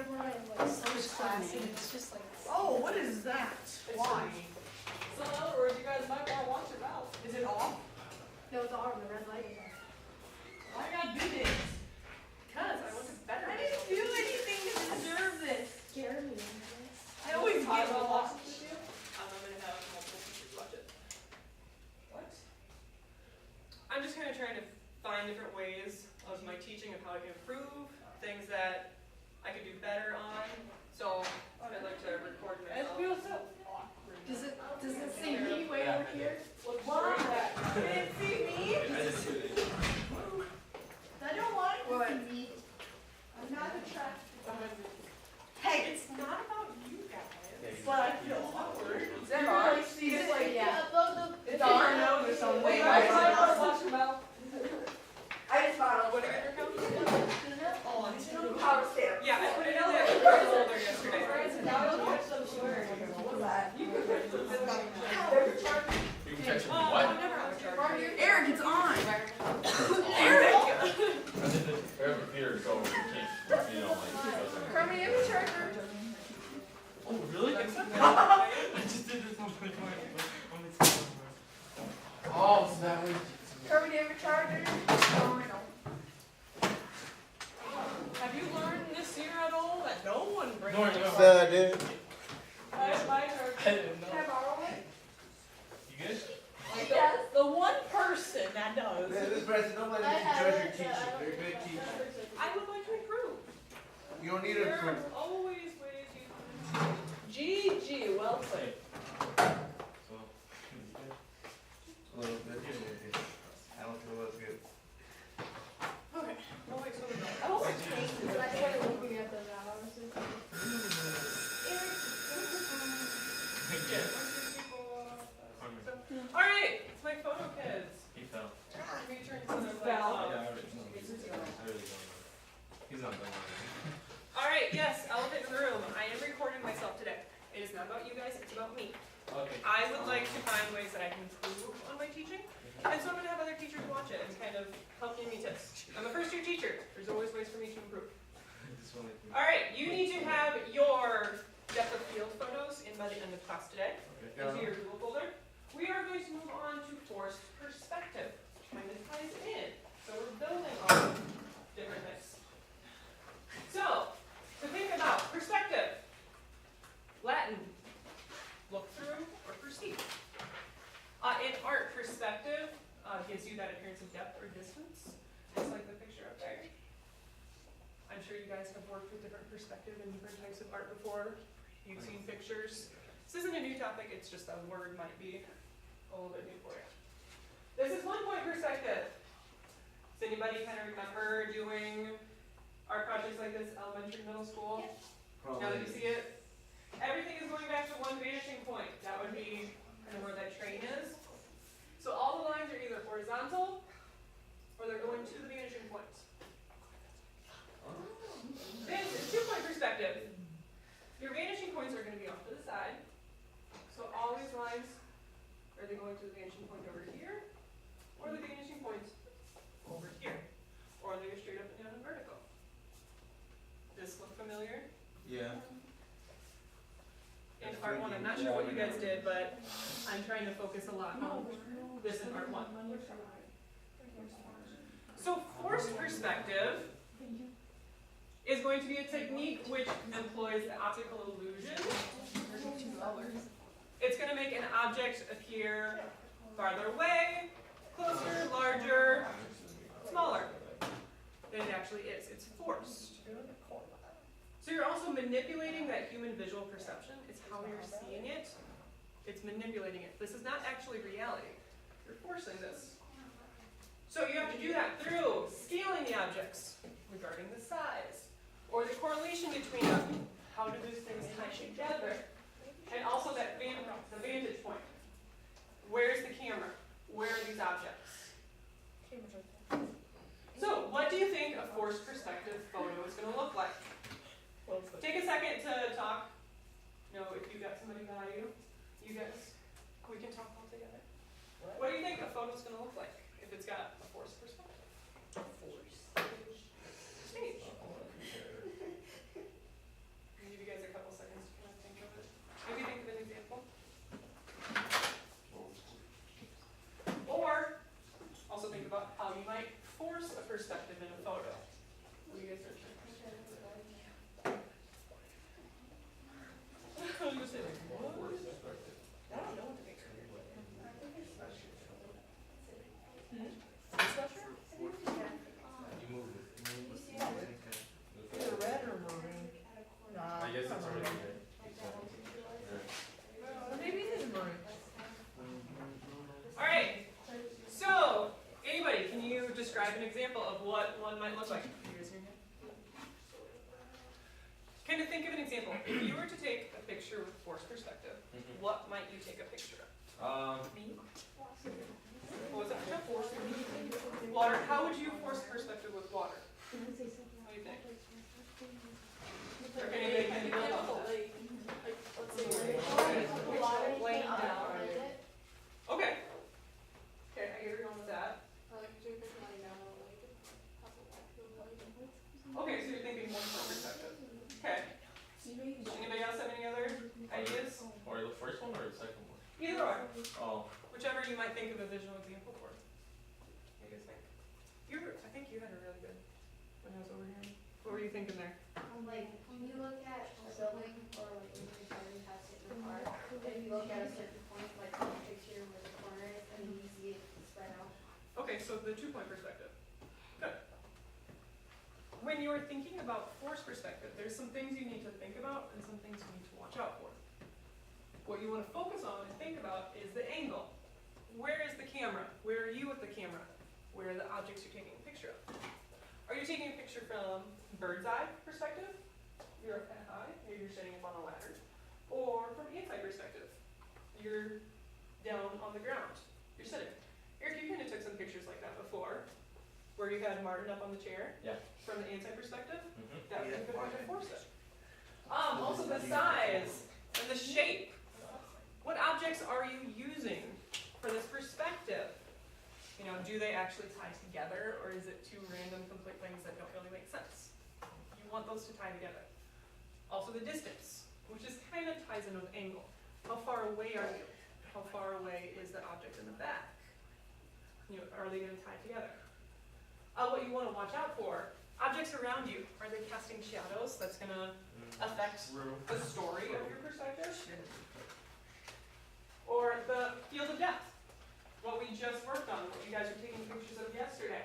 camera in like so much class, and it's just like. Oh, what is that? Why? So in other words, you guys might want to watch your mouth. Is it off? No, it's on. The red light is on. Why I gotta do this? Because I want to better. I didn't do anything to deserve this. Jeremy. I always I get will watch lost. this with you. I'm going to have multiple teachers watch it. What? I'm just kind of trying to find different ways of my teaching of how I can improve things that I could do better on. So I'd like to record It myself. feels so awkward. Does it say me way over here? Why? You didn't see me? I don't want to see me. I'm not attracted. Hey, It's not about you guys. but I feel awkward. Is that You hard? really see it like Yeah. it's on our nose or something. Wait, I I just watch your mouth. found out What are your counts? Oh, I just don't know how to stand. Yeah, I put it in the folder yesterday. What's that? You could write this down. You can catch it. Oh, What? I never have a charger. Eric, it's on. Eric! I did the computer, so you can't, you know, like. Kermit, you have a charger. Oh, really? Like something. I just did this on my Oh, so that way. Kermit, you have a charger. Oh, I know. Have you learned this year at all that no one brings No, a no. charger? I did. That's my charger. I didn't know. Can I borrow it? You good? Like the one person that does. This person, don't let them judge your teaching. They're good teachers. I would like to improve. You don't need to There improve. are always ways you can improve. GG, well played. So, A little bit. I don't feel that's good. Okay. Oh, wait, so we go. I also hate this. I started looking at the hours. All right, it's my photo kids. he fell. Featuring some of Fell. Yeah, I really don't know. He's not done with it. All right, yes, elephant in the room. I am recording myself today. It is not about you guys, it's about me. Okay. I would like to find ways that I can improve on my teaching, and so I'm going to have other teachers watch it and kind of help give me tips. I'm a first-year teacher. There's always ways for me to improve. This one, like, All right, you need to have your depth of field photos in by the end of class today into your Google folder. We are going to move on to forced perspective, which kind of ties in. So we're building on different things. So, to think about perspective, Latin, look through or perceive. In art, perspective gives you that appearance of depth or distance, just like the picture up there. I'm sure you guys have worked with different perspective and different types of art before. You've seen pictures. This isn't a new topic, it's just a word might be a little bit new for you. This is 1-point perspective. Does anybody kind of remember doing art projects like this, elementary, middle school? Now that you see it, everything is going back to one vanishing point. That would be kind of where that train is. So all the lines are either horizontal or they're going to the vanishing point. This is 2-point perspective. Your vanishing points are going to be off to the side. So all these lines, are they going to the vanishing point over here? Or the vanishing point over here? Or are they straight up and down and vertical? Does this look familiar? Yeah. In part 1, I'm not sure what you guys did, but I'm trying to focus a lot on this in part 1. So forced perspective is going to be a technique which employs the optical illusion. It's going to make an object appear farther away, closer, larger, smaller than it actually is. It's forced. So you're also manipulating that human visual perception. It's how you're seeing it. It's manipulating it. This is not actually reality. You're forcing this. So you have to do that through scaling the objects regarding the size, or the correlation between them. How do these things tie together? And also that the vantage point. Where's the camera? Where are these objects? So what do you think a forced perspective photo is going to look like? Take a second to talk. You know, if you've got somebody by you, you guys, we can talk all together. What do you think a photo is going to look like if it's got a forced perspective? Stage. kind of think of an example. If you were to take a picture with forced perspective, what might you take a picture of? Me? What was that? Water. How would you force perspective with water? What do you think? Or can you build on that? Okay. Okay, I get where you're going with that. Okay, so you're thinking more from perspective. Okay. Anybody else have any other ideas? Or the first one or the second one? Either or. Oh, Whichever you might think of a visual example for. What do you guys think? I think you had a really good when I was over here. What were you thinking there? Like, when you look at a building or like when you're trying to have it in a park, if you look at a certain point, like in the picture where the corner is, and then you see it spread out. Okay, so the 2-point perspective. Good. When you're thinking about force perspective, there's some things you need to think about and some things you need to watch out for. What you want to focus on and think about is the angle. Where is the camera? Where are you with the camera? Where are the objects you're taking a picture of? Are you taking a picture from bird's eye perspective? You're up that high, maybe you're sitting up on a ladder. Or from inside perspective, you're down on the ground, you're sitting. Eric, you kind of took some pictures like that before, where you had Martin up on the chair. Yeah. From the inside perspective. Mhm. That would be a good way to force it. Also the size and the shape. What objects are you using for this perspective? You know, do they actually tie together, or is it two random complete things that don't really make sense? You want those to tie together. Also the distance, which is kind of ties in with angle. How far away are you? How far away is the object in the back? You know, are they going to tie together? What you want to watch out for, objects around you, are they casting shadows? That's going to affect the story of your perspective. Or the field of depth, what we just worked on, what you guys were taking pictures of yesterday.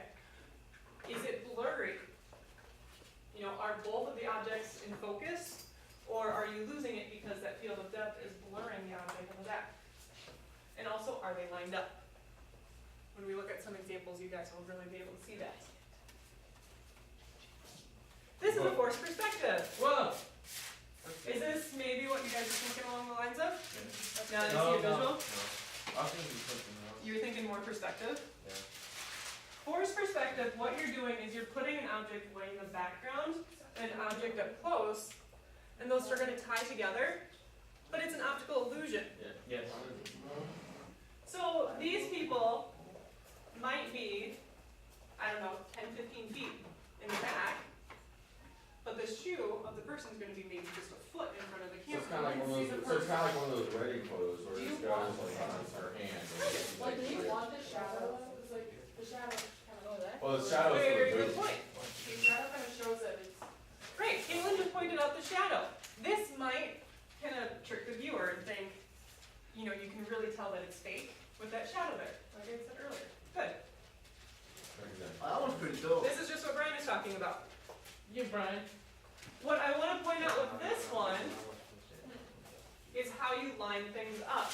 Is it blurry? You know, are both of the objects in focus, or are you losing it because that field of depth is blurring the object in the back? And also, are they lined up? When we look at some examples, you guys will really be able to see that. This is a forced perspective. Whoa! Is this maybe what you guys are thinking along the lines of? Now that you No, see a visual? no. I was thinking something else. You're thinking more perspective? Yeah. Forced perspective, what you're doing is you're putting an object way in the background, and an object up close, and those are going to tie together, but it's an optical illusion. Yeah. Yes. So these people might be, I don't know, 10, 15 feet in the back, but the shoe of the person's going to be maybe just a foot in front of the So camera. it's kind of like one of those wedding photos where this guy's like on her hand. And Like, do you like, want the shadow? It's like, the shadow kind of, oh, that. well, the shadows Very, very for good the point. The shadow kind of shows that it's. Great, Caitlin just pointed out the shadow. This might kind of trick the viewer and think, you know, you can really tell that it's fake with that shadow there, like I said earlier. Good. That one's pretty dope. This is just what Brian is talking about. Yeah, Brian. What I want to point out with this one is how you line things up.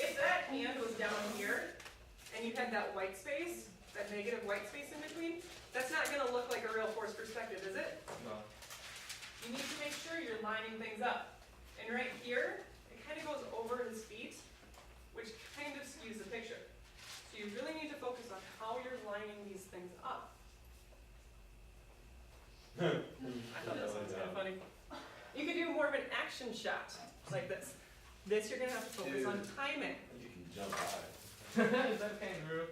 If that hand was down here, and you had that white space, that negative white space in between, that's not going to look like a real forced perspective, is it? No. You need to make sure you're lining things up. And right here, it kind of goes over his feet, which kind of skews the picture. So you really need to focus on how you're lining these things up. I thought that sounds kind of funny. You could do more of an action shot, like this. This you're going to have to focus on timing. You can jump high. Is that a kangaroo?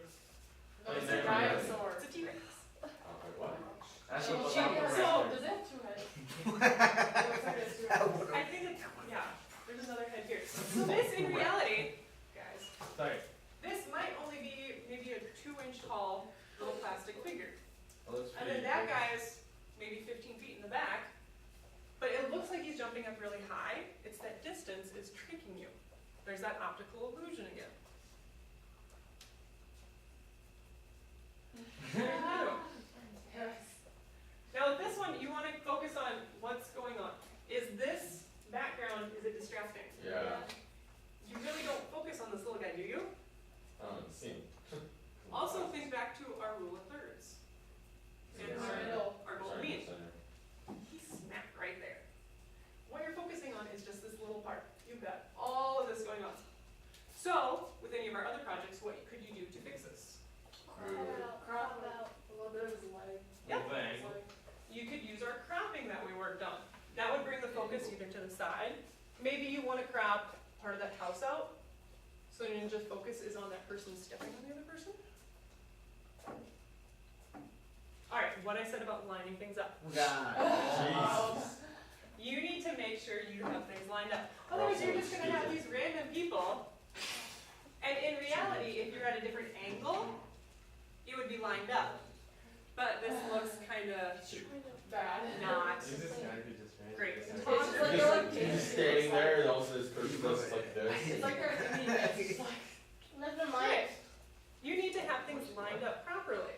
No, it's Hey, a there we go. dinosaur. It's a T-Rex. Okay, what? That's She- what she- I'm so, around. does it have two heads? It looks like it has two heads. I think it's, yeah, there's another head here. So this, in reality, guys, Sorry. this might only be maybe a 2-inch tall little plastic figure. Well, that's And pretty then that cool. guy is maybe 15 feet in the back, but it looks like he's jumping up really high. It's that distance is tricking you. There's that optical illusion again. There you go. Yes. Now with this one, you want to focus on what's going on. Is this background, is it distracting? Yeah. You really don't focus on this little guy, do you? I don't see. Also think back to our rule of thirds. And Middle. our goal mean. He smacked side. Maybe you want to crop part of that house out, so ninja focus is on that person stepping on the other person. Alright, what I said about lining things up. You need to make sure you have things lined up. Otherwise you're just going to have these random people, and in reality, if you're at a different angle, it would be lined up. But this looks kind of Bad. not great. You're just standing there and also this person does like this. It's like our it's like, Live in Right. You need to have things lined up properly.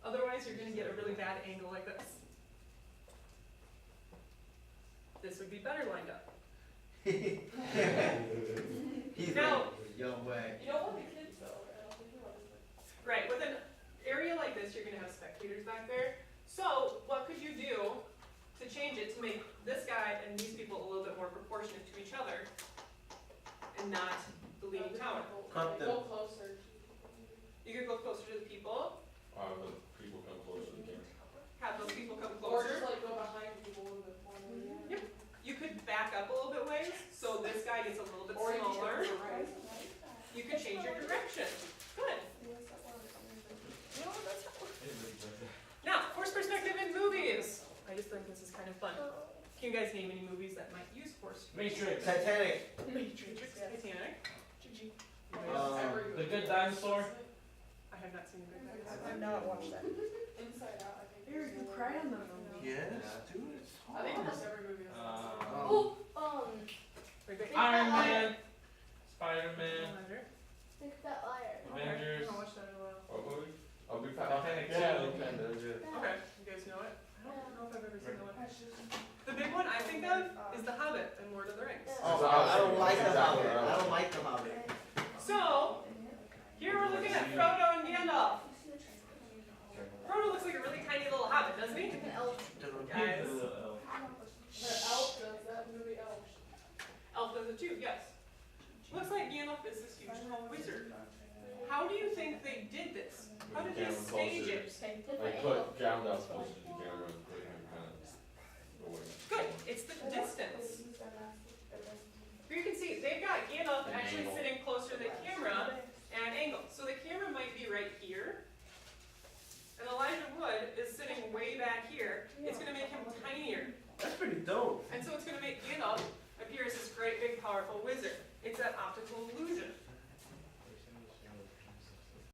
Otherwise, you're going to get a really bad angle like this. This would be better lined up. Now, Young way. you don't want the kids though, I don't think you want the right, with an area like this, you're going to have spectators back there. So, what could you do to change it to make this guy and these people a little bit more proportionate to each other and not the leaning tower? Cut them. Go closer. You could go closer to the people, The people come closer to the camera. have those people come Or just closer. like go behind people a little bit more. Yep. You could back up a little bit ways, so this guy gets a little bit Or you can smaller. go right. You could change your direction. Good. Now, force perspective in movies. I just think this is kind of fun. Can you guys name any movies that might use force? Matrix. Titanic. Matrix, Titanic. The Good Dinosaur. I have not seen the Good I've Dinosaur. not watched that. Inside Out, I think. Eric, you cry on those Yes, dude, it's I think hard. almost every movie has that. Oh, Very good. Iron Man. Spider-Man. Big Fat Liar. I Avengers. haven't watched that in a while. What movie? Oh, Big Fat Titanic. Yeah, Big Fat, that was it. Okay, you guys know it? I don't know if I've ever seen that one. The big one I think of is The Hobbit and Lord of the Rings. Oh, I don't like the Hobbit. I don't like the Hobbit. So, here we're looking at Frodo and Gandalf. Frodo looks like a really tiny little hobbit, doesn't he? An elf. Guys, The Elf does that movie Elf. Elf does it too, yes. Looks like Gandalf is this huge tall wizard. How do you think they did this? How did they stage it? Different Like angle. put down closer to the camera and put him kind of away. Good, it's the distance. Here you can see, they've got Gandalf actually sitting closer to the camera at an angle. So the camera might be right here. And Elijah Wood is sitting way back here. It's going to make him tinier. That's pretty dope. And so it's going to make Gandalf appear as this great, big, powerful wizard. It's that optical illusion.